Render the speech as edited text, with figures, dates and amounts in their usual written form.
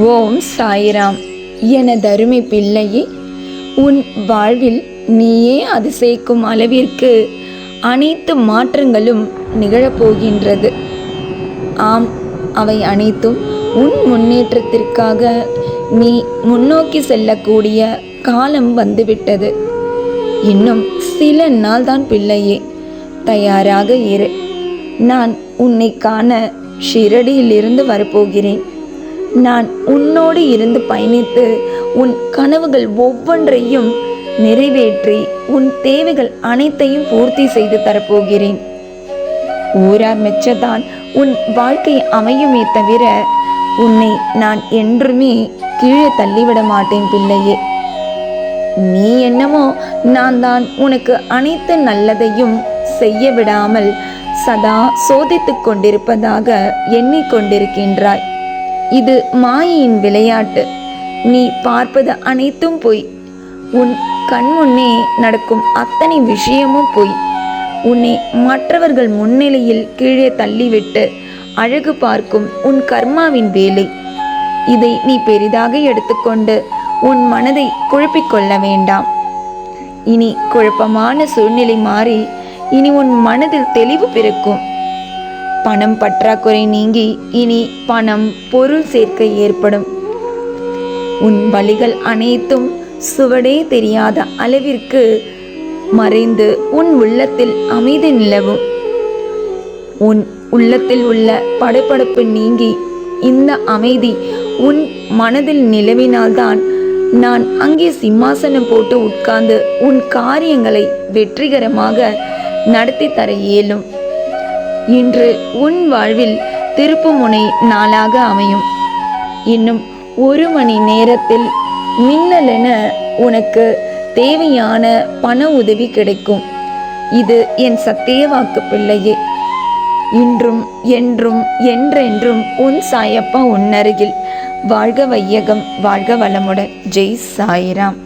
ஓம் சாய்ராம். எனதருமை பிள்ளையே, உன் வாழ்வில் நீயே அதிசயிக்கும் அளவிற்கு அனைத்து மாற்றங்களும் நிகழப்போகின்றது. ஆம், அவை அனைத்தும் உன் முன்னேற்றத்திற்காக நீ முன்னோக்கி செல்லக்கூடிய காலம் வந்துவிட்டது. இன்னும் சில நாள்தான் பிள்ளையே, தயாராக இரு. நான் உன்னை காண ஷிரடியிலிருந்து வரப்போகிறேன். நான் உன்னோடு இருந்து பயணித்து உன் கனவுகள் ஒவ்வொன்றையும் நிறைவேற்றி உன் தேவைகள் அனைத்தையும் பூர்த்தி செய்து தரப்போகிறேன். ஊரார் மெச்சதான் உன் வாழ்க்கை அமையுமே தவிர உன்னை நான் என்றுமே கீழே தள்ளிவிட மாட்டேன் பிள்ளையே. நீ என்னமோ நான் தான் உனக்கு அனைத்து நல்லதையும் செய்ய விடாமல் சதா சோதித்து கொண்டிருப்பதாக எண்ணிக்கொண்டிருக்கின்றாய். இது மாயையின் விளையாட்டு. நீ பார்ப்பது அனைத்தும் பொய். உன் கண்முன்னே நடக்கும் அத்தனை விஷயமும் பொய். உன்னை மற்றவர்கள் முன்னிலையில் கீழே தள்ளிவிட்டு அழகு பார்க்கும் உன் கர்மாவின் வேலை. இதை நீ பெரிதாக எடுத்துக்கொண்டு உன் மனதை குழப்பிக்கொள்ள வேண்டாம். இனி குழப்பமான சூழ்நிலை மாறி இனி உன் மனதில் தெளிவு பிறக்கும். பணம் பற்றாக்குறை நீங்கி இனி பணம் பொருள் சேர்க்கை ஏற்படும். உன் வழிகள் அனைத்தும் சுவடே தெரியாத அளவிற்கு மறைந்து உன் உள்ளத்தில் அமைதி நிலவும். உன் உள்ளத்தில் உள்ள படபடப்பு நீங்கி இந்த அமைதி உன் மனதில் நிலவினால்தான் நான் அங்கே சிம்மாசனம் போட்டு உட்கார்ந்து உன் காரியங்களை வெற்றிகரமாக நடத்தி தர இயலும். இன்று உன் வாழ்வில் திருப்புமுனை நாளாக அமையும். இன்னும் 1 மணி நேரத்தில் மின்னலென உனக்கு தேவையான பண உதவி கிடைக்கும். இது என் சத்திய வாக்கு பிள்ளையே. இன்றும் என்றும் என்றென்றும் உன் சாயப்பா உன்னருகில். வாழ்க வையகம், வாழ்க வளமுடன். ஜெய் சாய்ராம்.